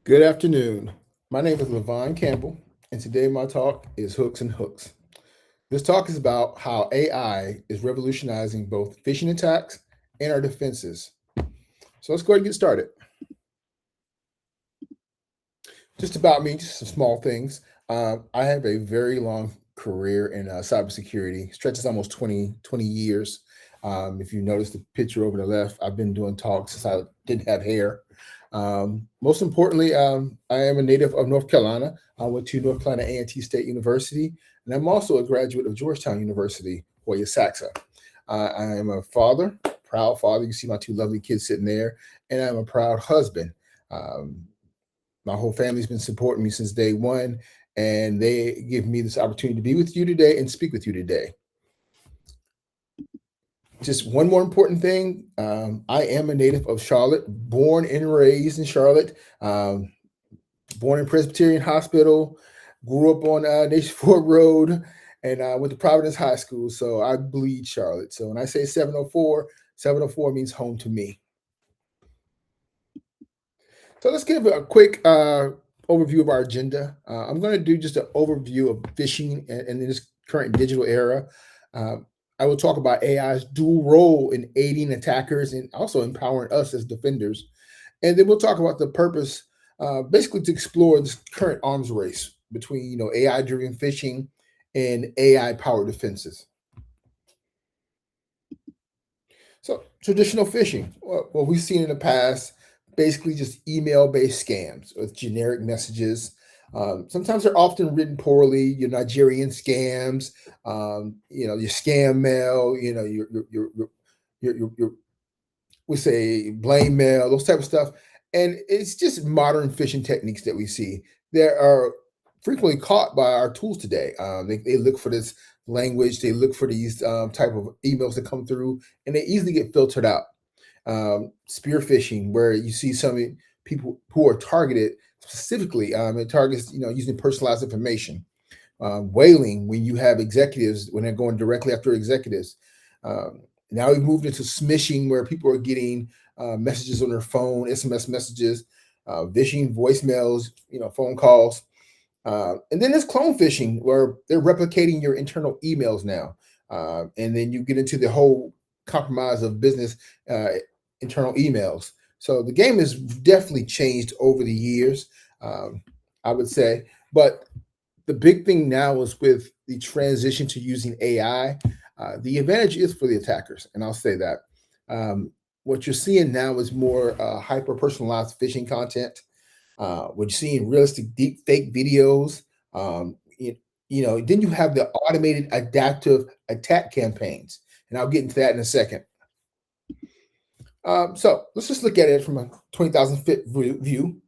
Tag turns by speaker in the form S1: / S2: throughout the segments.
S1: Good afternoon. My name is Levone Campbell, and today my talk is Hooks and Hooks. This talk is about how AI is revolutionizing both phishing attacks and our defenses. So let's go ahead and get started. Just about me, just some small things. I have a very long career in cybersecurity, stretches almost 20 years. If you notice the picture over the left, I've been doing talks since I didn't have hair. Most importantly, I am a native of North Carolina. I went to North Carolina A&T State University, and I'm also a graduate of Georgetown University, Hoya Saxa. I am a father, proud father. You see my two lovely kids sitting there, and I'm a proud husband. Um, my whole family's been supporting me since day one, and they give me this opportunity to be with you today and speak with you today. Just one more important thing. I am a native of Charlotte, born and raised in Charlotte, born in Presbyterian Hospital, grew up on Nation Ford Road, and went to Providence High School. So I bleed Charlotte. So when I say 704, 704 means home to me. So let's give a quick overview of our agenda. I'm going to do just an overview of phishing in this current digital era. Uh, I will talk about AI's dual role in aiding attackers and also empowering us as defenders. And then we'll talk about the purpose, basically to explore this current arms race between AI-driven phishing and AI-powered defenses. So traditional phishing, what we've seen in the past, basically just email-based scams with generic messages. Sometimes they're often written poorly. Your Nigerian scams, your scam mail, your we say blame mail, those type of stuff, and it's just modern phishing techniques that we see. There are frequently caught by our tools today. They look for this language, they look for these type of emails that come through, and they easily get filtered out. Spear phishing, where you see some people who are targeted specifically, it targets using personalized information. Whaling, when you have executives when they're going directly after executives. Now we've moved into smishing, where people are getting messages on their phone, SMS messages, phishing, voicemails, phone calls. And then there's clone phishing, where they're replicating your internal emails now. And then you get into the whole compromise of business internal emails. So the game has definitely changed over the years, I would say. But the big thing now is with the transition to using AI, the advantage is for the attackers, and I'll say that. What you're seeing now is more hyper personalized phishing content. We're seeing realistic deep fake videos. Then you have the automated adaptive attack campaigns, and I'll get into that in a second. So let's just look at it from a 20,000 foot view.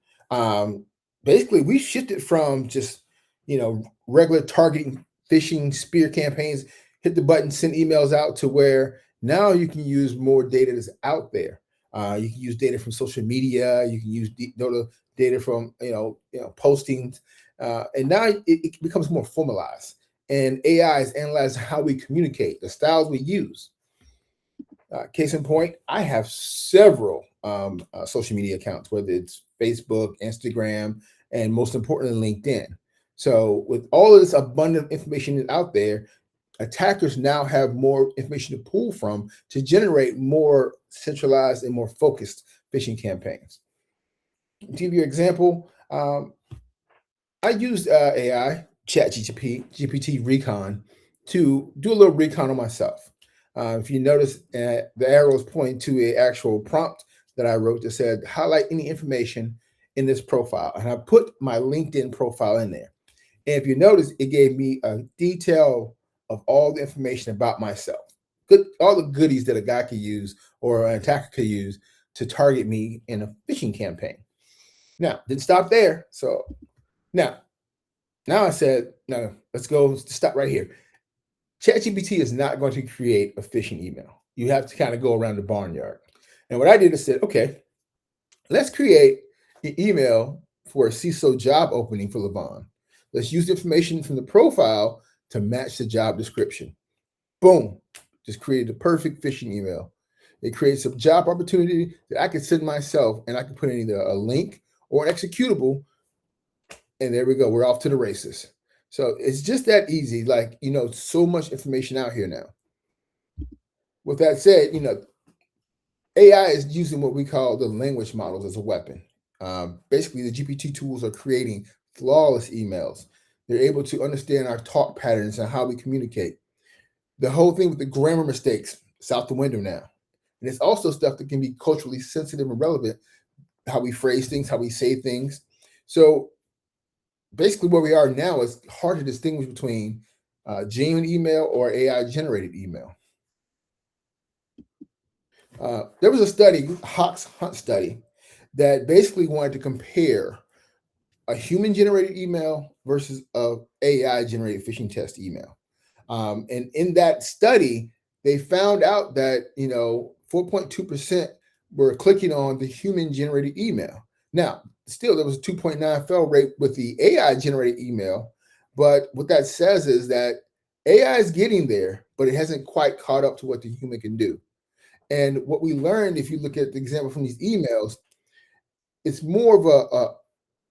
S1: Basically, we shifted from just regular targeting phishing spear campaigns, hit the button, send emails out, to where now you can use more data that's out there. You can use data from social media. You can use data from postings, and now it becomes more formalized. And AI is analyzing how we communicate, the styles we use. Case in point, I have several social media accounts, whether it's Facebook, Instagram, and most importantly, LinkedIn. So with all of this abundant information out there, attackers now have more information to pull from to generate more centralized and more focused phishing campaigns. To give you an example, I used AI, GPT Recon, to do a little recon on myself. If you notice, the arrow is pointing to an actual prompt that I wrote that said, highlight any information in this profile. And I put my LinkedIn profile in there. And if you notice, it gave me a detail of all the information about myself, all the goodies that a guy could use or an attacker could use to target me in a phishing campaign. Now, didn't stop there. So now I said, no, let's stop right here. ChatGPT is not going to create a phishing email. You have to kind of go around the barnyard. And what I did is said, okay, let's create an email for a CISO job opening for Levone. Let's use the information from the profile to match the job description. Boom, just created the perfect phishing email. It creates a job opportunity that I could send myself, and I could put in either a link or an executable, and there we go. We're off to the races. So it's just that easy. Like, so much information out here now. With that said, AI is using what we call the language models as a weapon. Basically, the GPT tools are creating flawless emails. They're able to understand our talk patterns and how we communicate. The whole thing with the grammar mistakes is out the window now. And it's also stuff that can be culturally sensitive and relevant, how we phrase things, how we say things. So basically where we are now is hard to distinguish between genuine email or AI generated email. There was a study, Hawks Hunt study, that basically wanted to compare a human generated email versus a AI generated phishing test email. And in that study, they found out that 4.2% were clicking on the human generated email. Now, still there was a 2.9 fail rate with the AI generated email, but what that says is that AI is getting there, but it hasn't quite caught up to what the human can do. And what we learned, if you look at the example from these emails, it's more of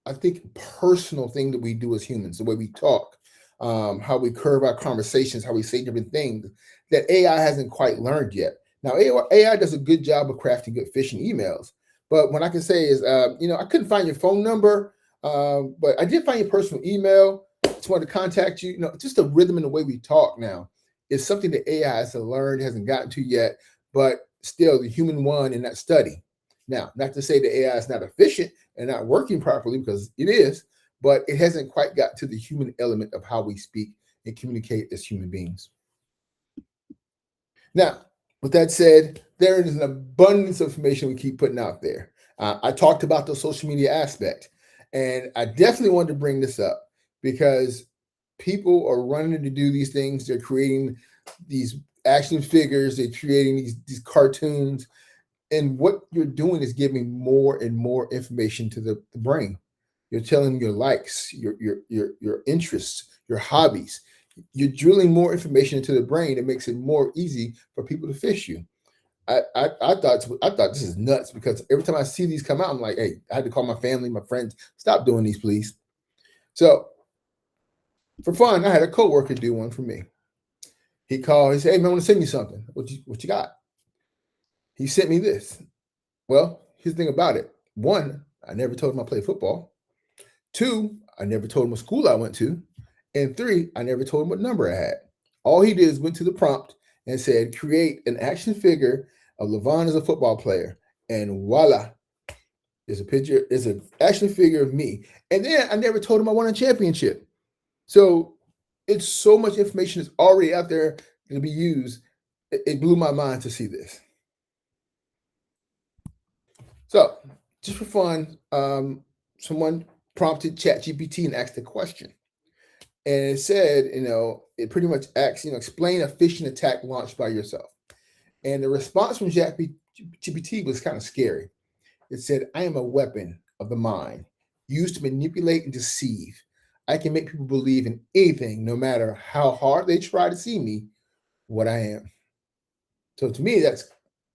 S1: I think, personal thing that we do as humans, the way we talk, how we curve our conversations, how we say different things that AI hasn't quite learned yet. Now, AI does a good job of crafting good phishing emails, but what I can say is, I couldn't find your phone number, but I did find your personal email. Just wanted to contact you. Just the rhythm and the way we talk now is something that AI has learned, hasn't gotten to yet, but still the human won in that study. Now, not to say that AI is not efficient and not working properly, because it is, but it hasn't quite got to the human element of how we speak and communicate as human beings. Now, with that said, there is an abundance of information we keep putting out there. I talked about the social media aspect, and I definitely wanted to bring this up because people are running to do these things. They're creating these action figures. They're creating these cartoons. And what you're doing is giving more and more information to the brain. You're telling them your likes, your interests, your hobbies. You're drilling more information into the brain. It makes it more easy for people to phish you. I thought this is nuts because every time I see these come out, I'm like, hey, I had to call my family, my friends, stop doing these, please. So for fun, I had a coworker do one for me. He called. He said, hey man, I want to send you something. What you got? He sent me this. Well, here's the thing about it. One, I never told him I played football. Two, I never told him what school I went to. And three, I never told him what number I had. All he did is went to the prompt and said, create an action figure of Levone as a football player. And voila, there's a picture, there's an action figure of me. And then I never told him I won a championship. So it's so much information that's already out there to be used. It blew my mind to see this. So, just for fun, someone prompted ChatGPT and asked a question. And it said, it pretty much asks, explain a phishing attack launched by yourself. And the response from ChatGPT was kind of scary. It said, I am a weapon of the mind used to manipulate and deceive. I can make people believe in anything, no matter how hard they try to see me, what I am. So to me, that's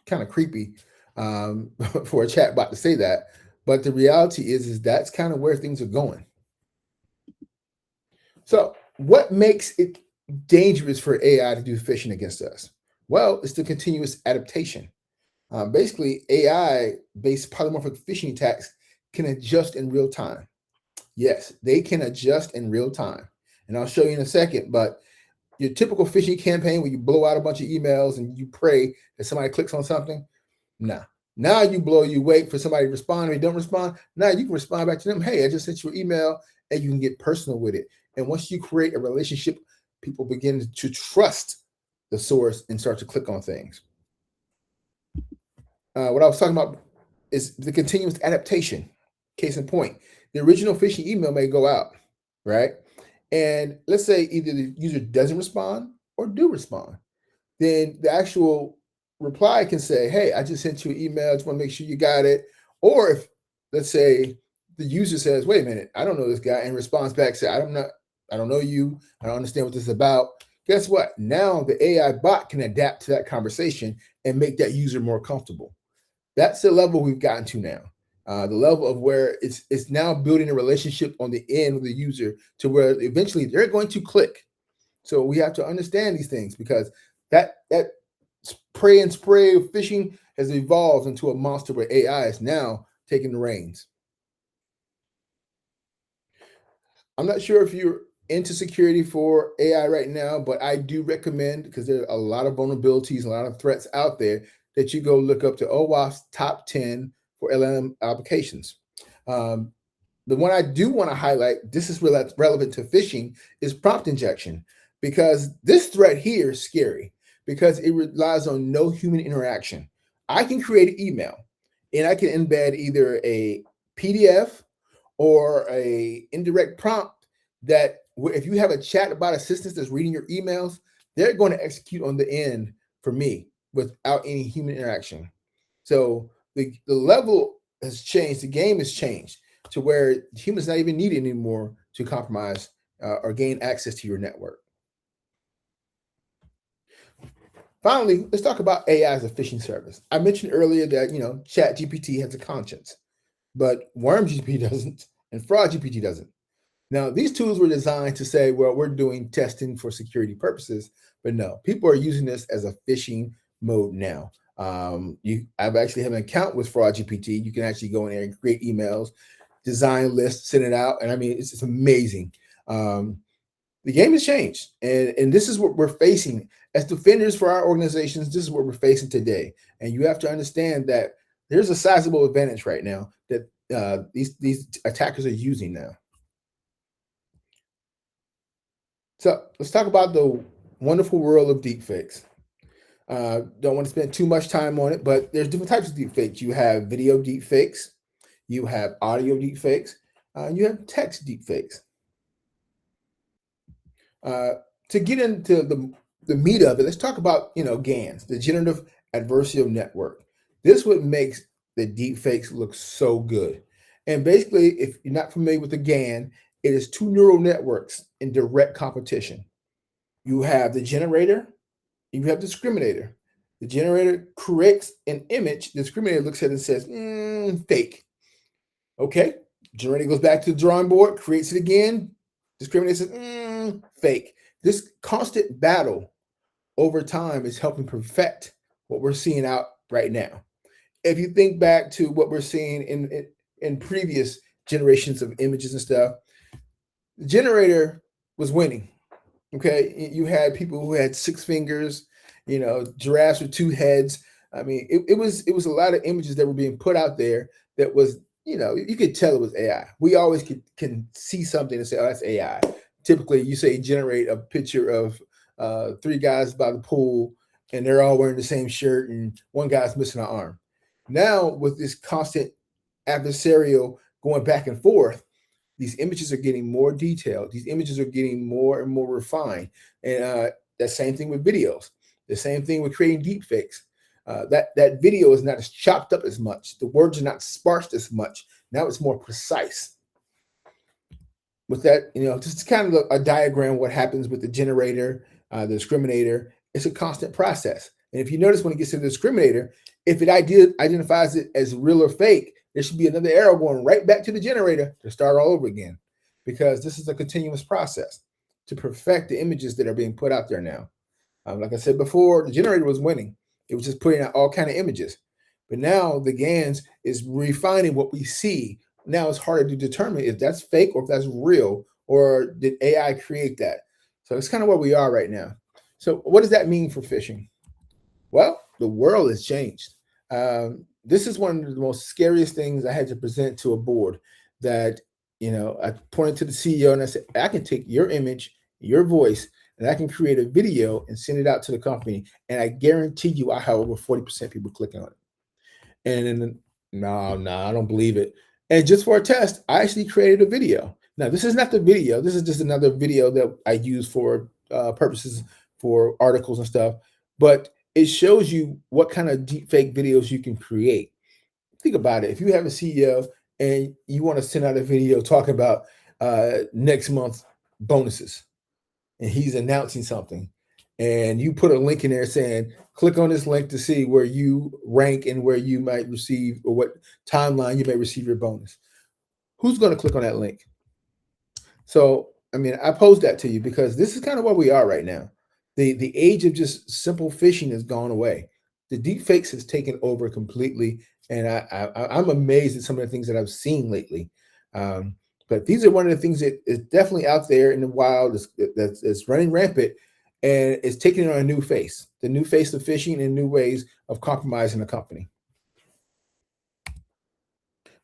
S1: kind of creepy for a chatbot to say that. But the reality is that's kind of where things are going. So what makes it dangerous for AI to do phishing against us? Well, it's the continuous adaptation. Basically, AI-based polymorphic phishing attacks can adjust in real time. Yes, they can adjust in real time. And I'll show you in a second, but your typical phishing campaign where you blow out a bunch of emails and you pray that somebody clicks on something, nah. Now you wait for somebody to respond. If they don't respond, now you can respond back to them. Hey, I just sent you an email, and you can get personal with it. And once you create a relationship, people begin to trust the source and start to click on things. What I was talking about is the continuous adaptation. Case in point, the original phishing email may go out, right? And let's say either the user doesn't respond or do respond. Then the actual reply can say, hey, I just sent you an email. I just want to make sure you got it. Or if, let's say, the user says, wait a minute, I don't know this guy, and responds back, say, I don't know you. I don't understand what this is about. Guess what? Now the AI bot can adapt to that conversation and make that user more comfortable. That's the level we've gotten to now. The level of where it's now building a relationship on the end with the user to where eventually they're going to click. So we have to understand these things because that pray and spray of phishing has evolved into a monster where AI is now taking the reins. I'm not sure if you're into security for AI right now, but I do recommend, because there are a lot of vulnerabilities, a lot of threats out there, that you go look up to OWASP's top 10 for LLM applications. Um, the one I do want to highlight, this is relevant to phishing, is prompt injection, because this threat here is scary because it relies on no human interaction. I can create an email and I can embed either a PDF or a indirect prompt that if you have a chat about assistance that's reading your emails, they're going to execute on the end for me without any human interaction. So the level has changed, the game has changed to where humans not even needed anymore to compromise or gain access to your network. Finally, let's talk about AI as a phishing service. I mentioned earlier that Chat GPT has a conscience, but Worm GPT doesn't, and Fraud GPT doesn't. Now, these tools were designed to say, well, we're doing testing for security purposes, but no, people are using this as a phishing mode now. I've actually have an account with Fraud GPT. You can actually go in there and create emails, design lists, send it out, and I mean, it's amazing. The game has changed, and this is what we're facing as defenders for our organizations. This is what we're facing today, and you have to understand that there's a sizable advantage right now that these attackers are using now. So let's talk about the wonderful world of deepfakes. Don't want to spend too much time on it, but there's different types of deepfakes. You have video deepfakes, you have audio deepfakes, you have text deepfakes. To get into the meat of it, let's talk about GANs, the generative adversarial network. This what makes the deepfakes look so good. And basically, if you're not familiar with the GAN, it is two neural networks in direct competition. You have the generator, and you have the discriminator. The generator creates an image. The discriminator looks at it and says, fake. Okay. Generator goes back to the drawing board, creates it again. Discriminator says, fake. This constant battle over time is helping perfect what we're seeing out right now. If you think back to what we're seeing in previous generations of images and stuff, the generator was winning. Okay, you had people who had 6 fingers, giraffes with 2 heads. I mean, it was a lot of images that were being put out there that was, you could tell it was AI. We always can see something and say, oh, that's AI. Typically, you say generate a picture of 3 guys by the pool, and they're all wearing the same shirt, and one guy's missing an arm. Now, with this constant adversarial going back and forth, these images are getting more detailed. These images are getting more and more refined. And that same thing with videos. The same thing with creating deep fakes. That video is not as chopped up as much. The words are not sparsed as much. Now it's more precise. With that, just kind of a diagram of what happens with the generator, the discriminator. It's a constant process. And if you notice when it gets to the discriminator, if it identifies it as real or fake, there should be another arrow going right back to the generator to start all over again, because this is a continuous process to perfect the images that are being put out there now. Like I said before, the generator was winning. It was just putting out all kind of images. But now the GANs is refining what we see. Now it's harder to determine if that's fake or if that's real, or did AI create that? So it's kind of where we are right now. So what does that mean for phishing? Well, the world has changed. This is one of the most scariest things I had to present to a board, that, I pointed to the CEO and I said, I can take your image, your voice, and I can create a video and send it out to the company. And I guarantee you I have over 40% people clicking on it. And then, no, I don't believe it. And just for a test, I actually created a video. Now, this is not the video. This is just another video that I use for purposes for articles and stuff. But it shows you what kind of deep fake videos you can create. Think about it. If you have a CEO and you want to send out a video talking about next month's bonuses, and he's announcing something, and you put a link in there saying, click on this link to see where you rank and where you might receive, or what timeline you may receive your bonus. Who's going to click on that link? So, I mean, I pose that to you because this is kind of where we are right now. The age of just simple phishing has gone away. The deep fakes has taken over completely, and I'm amazed at some of the things that I've seen lately. But these are one of the things that is definitely out there in the wild, that's running rampant, and it's taking on a new face, the new face of phishing and new ways of compromising a company.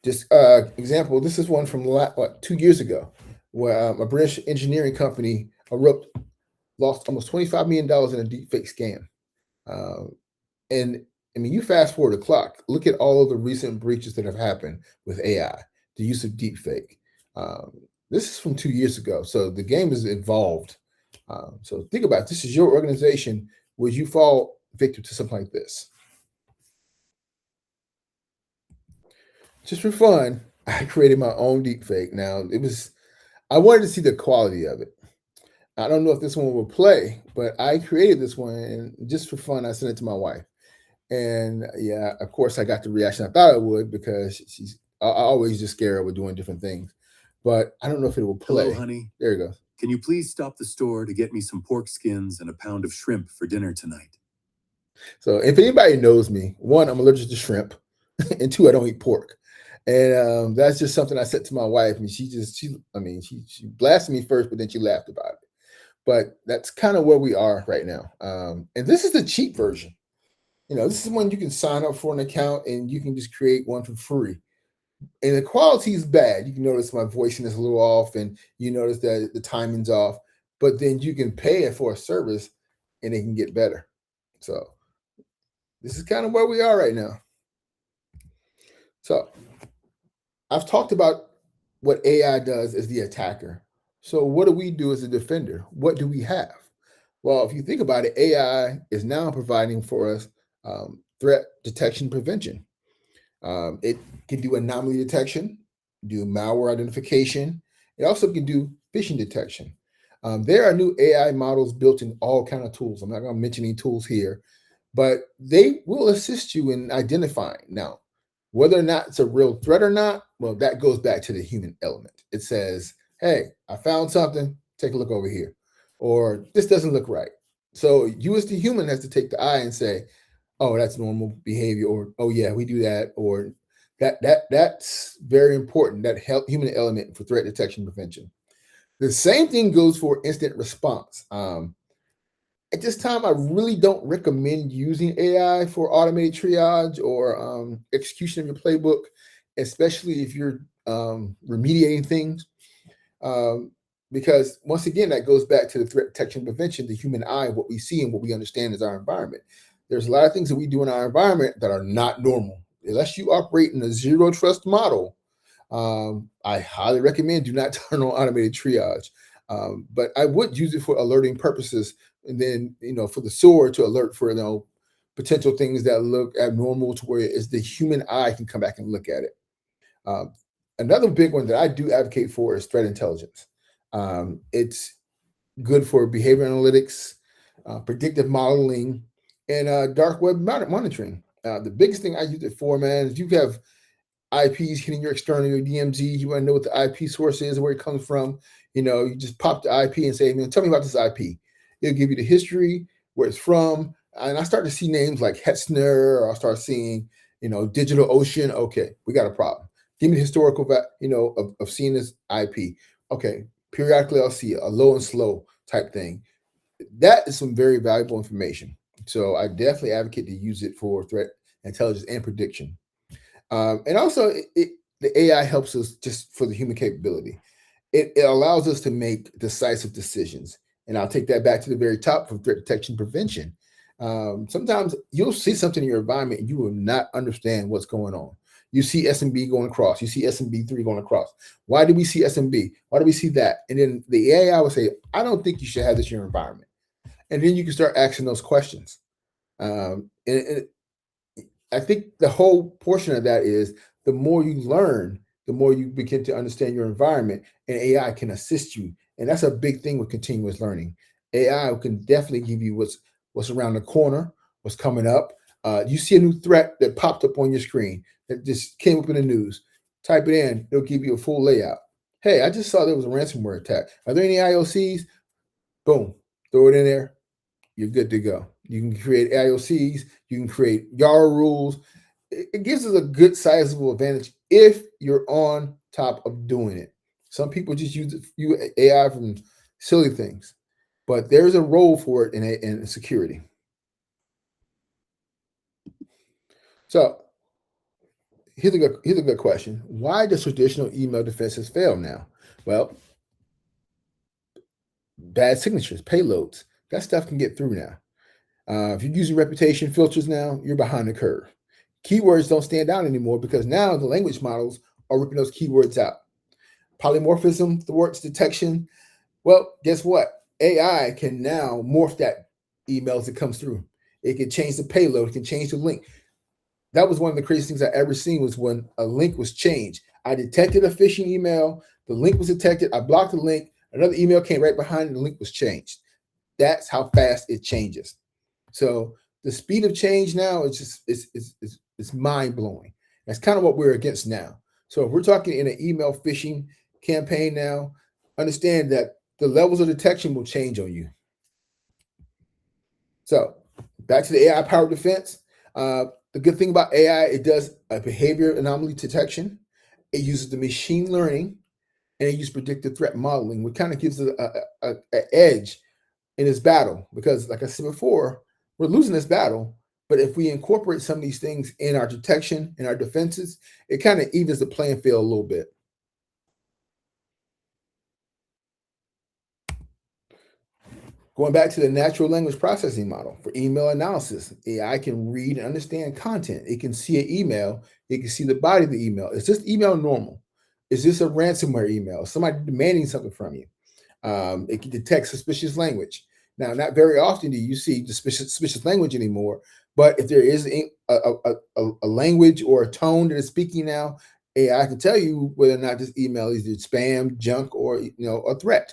S1: Just example, this is one from 2 years ago, where a British engineering company lost almost $25 million in a deepfake scam. And I mean, you fast forward the clock, look at all of the recent breaches that have happened with AI, the use of deepfake. This is from 2 years ago, so the game has evolved. So think about it. This is your organization. Would you fall victim to something like this? Just for fun, I created my own deepfake. Now, I wanted to see the quality of it. I don't know if this one will play, but I created this one, and just for fun, I sent it to my wife. And yeah, of course, I got the reaction I thought I would, because I always just scare her with doing different things. But I don't know if it will play.
S2: Hello, honey.
S1: There you go.
S2: Can you please stop the store to get me some pork skins and a pound of shrimp for dinner tonight?
S1: So if anybody knows me, one, I'm allergic to shrimp, and two, I don't eat pork. And that's just something I said to my wife, and she blasted me first, but then she laughed about it. But that's kind of where we are right now. And this is the cheap version. This is one you can sign up for an account and you can just create one for free. And the quality is bad. You can notice my voicing is a little off, and you notice that the timing's off. But then you can pay it for a service, and it can get better. So this is kind of where we are right now. So I've talked about what AI does as the attacker. So what do we do as a defender? What do we have? Well, if you think about it, AI is now providing for us threat detection prevention. It can do anomaly detection, do malware identification. It also can do phishing detection. There are new AI models built in all kind of tools. I'm not going to mention any tools here, but they will assist you in identifying. Now, whether or not it's a real threat or not, well, that goes back to the human element. It says, hey, I found something, take a look over here. Or this doesn't look right. So you as the human has to take the eye and say, oh, that's normal behavior, or oh yeah, we do that, or that's very important, that human element for threat detection prevention. The same thing goes for instant response. At this time, I really don't recommend using AI for automated triage or execution of your playbook, especially if you're remediating things. Because once again, that goes back to the threat detection prevention, the human eye, what we see and what we understand is our environment. There's a lot of things that we do in our environment that are not normal. Unless you operate in a zero trust model, I highly recommend do not turn on automated triage. But I would use it for alerting purposes, and then for the SOAR to alert for potential things that look abnormal, to where it's the human eye can come back and look at it. Another big one that I do advocate for is threat intelligence. It's good for behavior analytics, predictive modeling, and dark web monitoring. The biggest thing I use it for, man, is you have IPs hitting your external, your DMZ. You want to know what the IP source is, where it comes from. You just pop the IP and say, man, tell me about this IP. It'll give you the history, where it's from. And I start to see names like Hetzner, or I start seeing, Digital Ocean. Okay, we got a problem. Give me the historical, of seeing this IP. Okay, periodically I'll see a low and slow type thing. That is some very valuable information. So I definitely advocate to use it for threat intelligence and prediction. And also, the AI helps us just for the human capability. It allows us to make decisive decisions. And I'll take that back to the very top for threat detection prevention. Sometimes you'll see something in your environment and you will not understand what's going on. You see SMB going across. You see SMB3 going across. Why do we see SMB? Why do we see that? And then the AI will say, I don't think you should have this in your environment. And then you can start asking those questions. And I think the whole portion of that is the more you learn, the more you begin to understand your environment, and AI can assist you. And that's a big thing with continuous learning. AI can definitely give you what's around the corner, what's coming up. You see a new threat that popped up on your screen that just came up in the news. Type it in, it'll give you a full layout. Hey, I just saw there was a ransomware attack. Are there any IOCs? Boom, throw it in there. You're good to go. You can create IOCs, you can create YARA rules. It gives us a good sizable advantage if you're on top of doing it. Some people just use AI from silly things, but there's a role for it in security. So here's a good question. Why does traditional email defenses fail now? Well, bad signatures, payloads, that stuff can get through now. If you're using reputation filters now, you're behind the curve. Keywords don't stand out anymore because now the language models are ripping those keywords out. Polymorphism, thwarts detection. Well, guess what? AI can now morph that emails that comes through. It can change the payload. It can change the link. That was one of the craziest things I ever seen was when a link was changed. I detected a phishing email. The link was detected. I blocked the link. Another email came right behind it. The link was changed. That's how fast it changes. So the speed of change now is just it's mind blowing. That's kind of what we're against now. So if we're talking in an email phishing campaign now, understand that the levels of detection will change on you. So back to the AI powered defense. The good thing about AI, it does a behavior anomaly detection. It uses the machine learning and it uses predictive threat modeling, which kind of gives it an edge in this battle. Because like I said before, we're losing this battle. But if we incorporate some of these things in our detection and our defenses, it kind of evens the playing field a little bit. Going back to the natural language processing model for email analysis, AI can read and understand content. It can see an email. It can see the body of the email. Is this email normal? Is this a ransomware email? Somebody demanding something from you? It can detect suspicious language. Now, not very often do you see suspicious language anymore, but if there is a language or a tone that is speaking now, AI can tell you whether or not this email is either spam, junk, or a threat.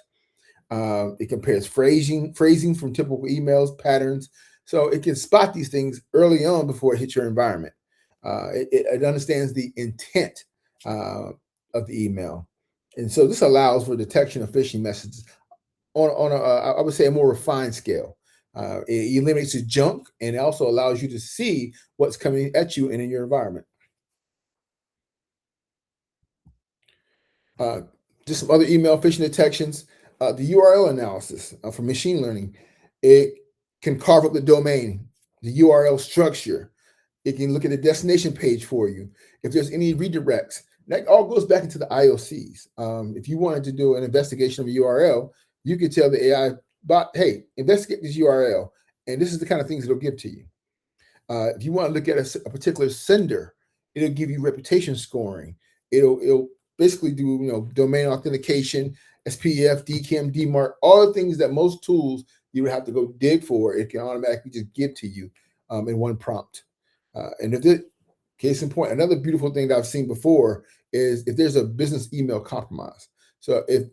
S1: It compares phrasing from typical emails patterns, so it can spot these things early on before it hits your environment. It understands the intent of the email, and so this allows for detection of phishing messages on a I would say a more refined scale. It eliminates the junk and it also allows you to see what's coming at you and in your environment. Just some other email phishing detections. The URL analysis for machine learning. It can carve up the domain, the URL structure. It can look at the destination page for you. If there's any redirects, that all goes back into the IOCs. If you wanted to do an investigation of a URL, you could tell the AI bot, hey, investigate this URL, and this is the kind of things it'll give to you. If you want to look at a particular sender, it'll give you reputation scoring. It'll basically do domain authentication, SPF, DKIM, DMARC, all the things that most tools you would have to go dig for. It can automatically just give to you in one prompt. And if it, case in point, another beautiful thing that I've seen before is if there's a business email compromise. So if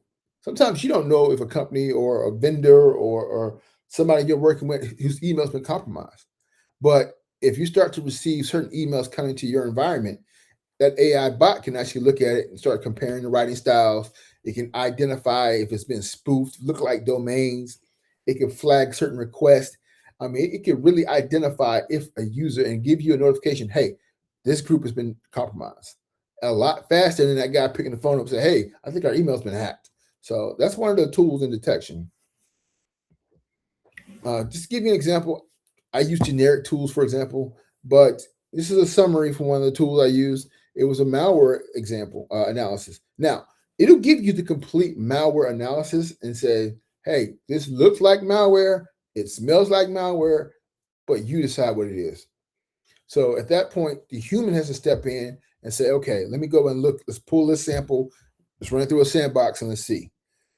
S1: sometimes you don't know if a company or a vendor or somebody you're working with whose email's been compromised. But if you start to receive certain emails coming to your environment, that AI bot can actually look at it and start comparing the writing styles. It can identify if it's been spoofed, look like domains. It can flag certain requests. I mean, it can really identify if a user and give you a notification, hey, this group has been compromised. A lot faster than that guy picking the phone up and say, hey, I think our email's been hacked. So that's one of the tools in detection. Just to give you an example, I use generic tools, for example, but this is a summary from one of the tools I use. It was a malware example analysis. Now, it'll give you the complete malware analysis and say, hey, this looks like malware, it smells like malware, but you decide what it is. So at that point, the human has to step in and say, okay, let me go and look, let's pull this sample, let's run it through a sandbox and let's see.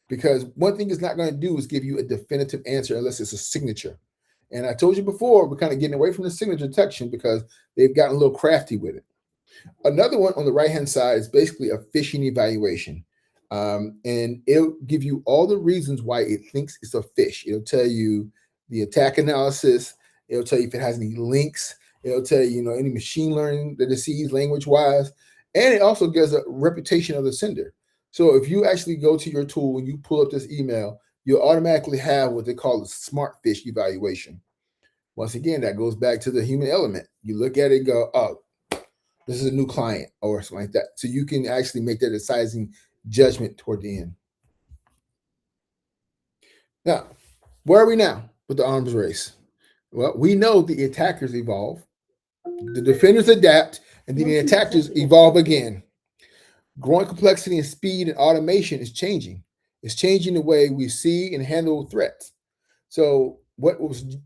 S1: Because one thing it's not going to do is give you a definitive answer unless it's a signature. And I told you before, we're kind of getting away from the signature detection because they've gotten a little crafty with it. Another one on the right-hand side is basically a phishing evaluation. And it'll give you all the reasons why it thinks it's a phish. It'll tell you the attack analysis. It'll tell you if it has any links. It'll tell you, any machine learning that it sees language-wise. And it also gives a reputation of the sender. So if you actually go to your tool and you pull up this email, you'll automatically have what they call a smart phish evaluation. Once again, that goes back to the human element. You look at it and go, oh, this is a new client or something like that. So you can actually make that deciding judgment toward the end. Now, where are we now with the arms race? Well, we know the attackers evolve, the defenders adapt, and then the attackers evolve again. Growing complexity and speed and automation is changing. It's changing the way we see and handle threats. So what was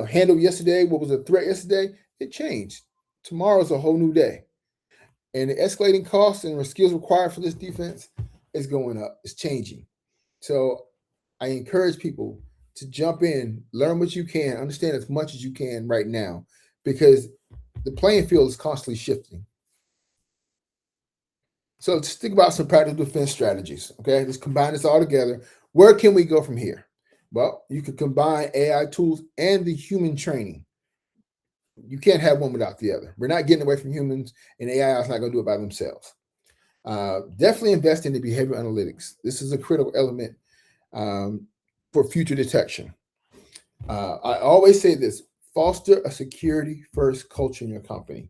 S1: handled yesterday, what was a threat yesterday, it changed. Tomorrow's a whole new day. And the escalating costs and the skills required for this defense is going up. It's changing. So I encourage people to jump in, learn what you can, understand as much as you can right now, because the playing field is constantly shifting. So let's think about some practical defense strategies. Okay, let's combine this all together. Where can we go from here? Well, you could combine AI tools and the human training. You can't have one without the other. We're not getting away from humans, and AI is not going to do it by themselves. Definitely invest in the behavioral analytics. This is a critical element for future detection. I always say this: foster a security-first culture in your company.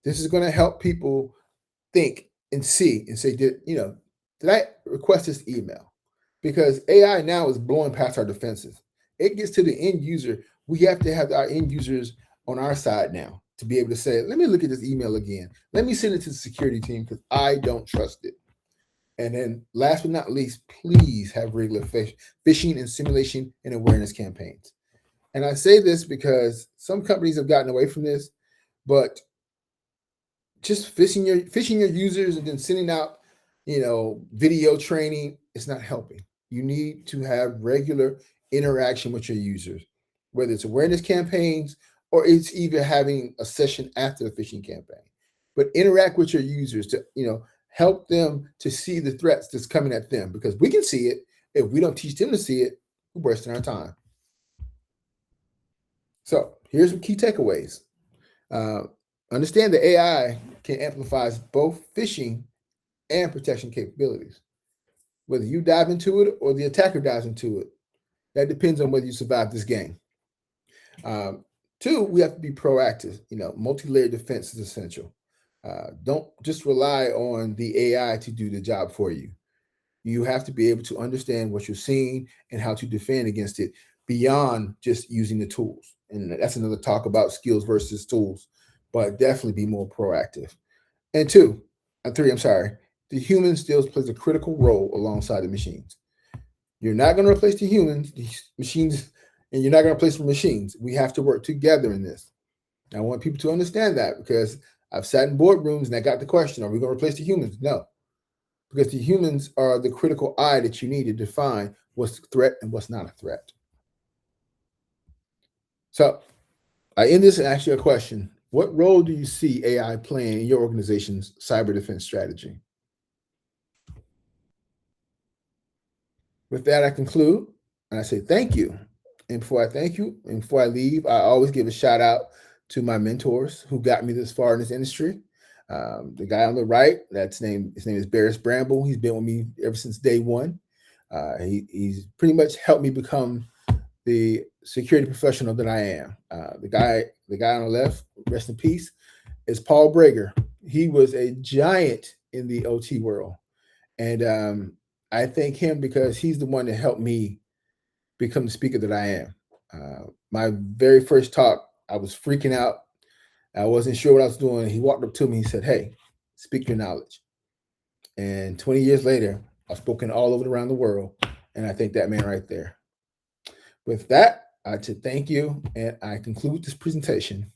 S1: This is going to help people think and see and say, did I request this email? Because AI now is blowing past our defenses. It gets to the end user. We have to have our end users on our side now to be able to say, let me look at this email again. Let me send it to the security team because I don't trust it. And then last but not least, please have regular phishing and simulation and awareness campaigns. And I say this because some companies have gotten away from this, but just phishing your users and then sending out, video training, it's not helping. You need to have regular interaction with your users, whether it's awareness campaigns or it's even having a session after the phishing campaign. But interact with your users to, help them to see the threats that's coming at them, because we can see it. If we don't teach them to see it, we're wasting our time. So here's some key takeaways. Understand that AI can amplify both phishing and protection capabilities. Whether you dive into it or the attacker dives into it, that depends on whether you survive this game. Two, we have to be proactive. Multi-layered defense is essential. Don't just rely on the AI to do the job for you. You have to be able to understand what you're seeing and how to defend against it beyond just using the tools. And that's another talk about skills versus tools, but definitely be more proactive. And three, the human still plays a critical role alongside the machines. You're not going to replace the humans, the machines, and you're not going to replace the machines. We have to work together in this. I want people to understand that, because I've sat in boardrooms and I got the question, are we going to replace the humans? No, because the humans are the critical eye that you need to define what's a threat and what's not a threat. So I end this and ask you a question. What role do you see AI playing in your organization's cyber defense strategy? With that, I conclude, and I say thank you. And before I thank you, and before I leave, I always give a shout out to my mentors who got me this far in this industry. The guy on the right, his name is Barris Bramble. He's been with me ever since day one. He's pretty much helped me become the security professional that I am. The guy on the left, rest in peace, is Paul Brager. He was a giant in the OT world. And I thank him because he's the one that helped me become the speaker that I am. My very first talk, I was freaking out. I wasn't sure what I was doing. He walked up to me. He said, "Hey, speak your knowledge." And 20 years later, I've spoken all over around the world. And I thank that man right there. With that, I should thank you. And I conclude this presentation.